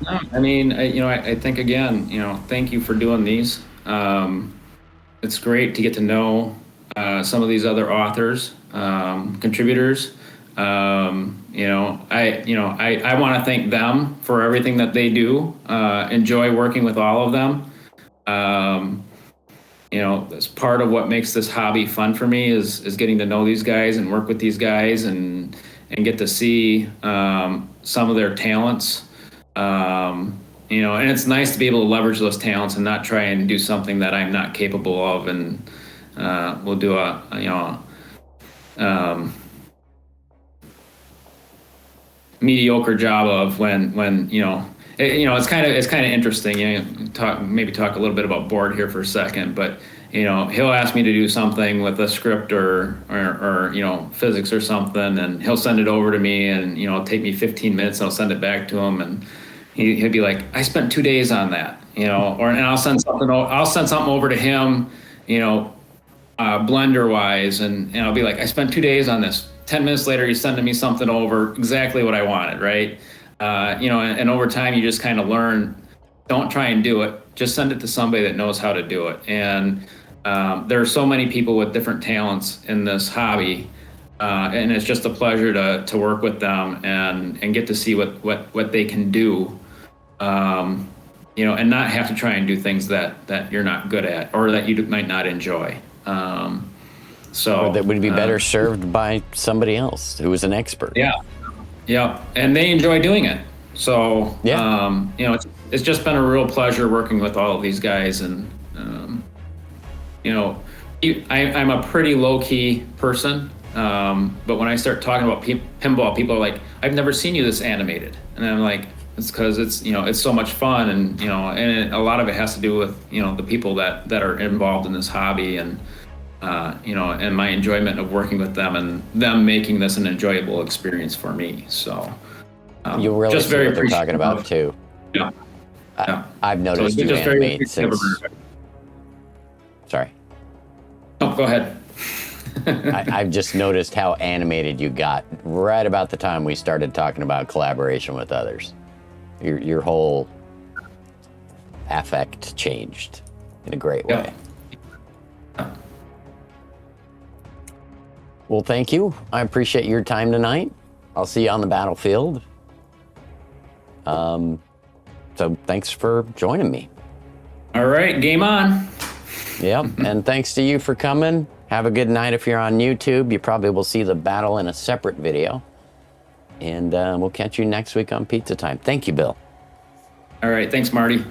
No, I mean, I think, again, thank you for doing these. It's great to get to know some of these other authors, contributors. I want to thank them for everything that they do. Enjoy working with all of them. That's part of what makes this hobby fun for me is getting to know these guys and work with these guys and get to see some of their talents. And it's nice to be able to leverage those talents and not try and do something that I'm not capable of. And we'll do a mediocre job of when it's kind of interesting. Talk a little bit about board here for a second, but he'll ask me to do something with a script or physics or something, and he'll send it over to me, and it'll take me 15 minutes, and I'll send it back to him, and he'd be like, I spent 2 days on that, and I'll send something over to him, blender wise, and I'll be like, I spent 2 days on this. 10 minutes later, he's sending me something over, exactly what I wanted, right? And over time, you just kind of learn, don't try and do it. Just send it to somebody that knows how to do it. And there are so many people with different talents in this hobby. And it's just a pleasure to work with them and get to see what they can do, and not have to try and do things that you're not good at or that you might not enjoy. Or that would be better served by somebody else who is an expert. Yeah, and they enjoy doing it. So, it's just been a real pleasure working with all of these guys. And, I'm a pretty low-key person. But when I start talking about pinball, people are like, I've never seen you this animated. And I'm like, it's because it's so much fun. And, a lot of it has to do with, the people that are involved in this hobby and my enjoyment of working with them and them making this an enjoyable experience for me. So you really just see very what they're talking about too. Yeah. I've noticed you animate since. Sorry. Oh, go ahead. I've just noticed how animated you got right about the time we started talking about collaboration with others. Your whole affect changed in a great way. Yeah. Well, thank you. I appreciate your time tonight. I'll see you on the battlefield. So thanks for joining me. All right, game on. Yep, and thanks to you for coming. Have a good night. If you're on YouTube, you probably will see the battle in a separate video. And we'll catch you next week on Pizza Time. Thank you, Bill. All right, thanks, Marty.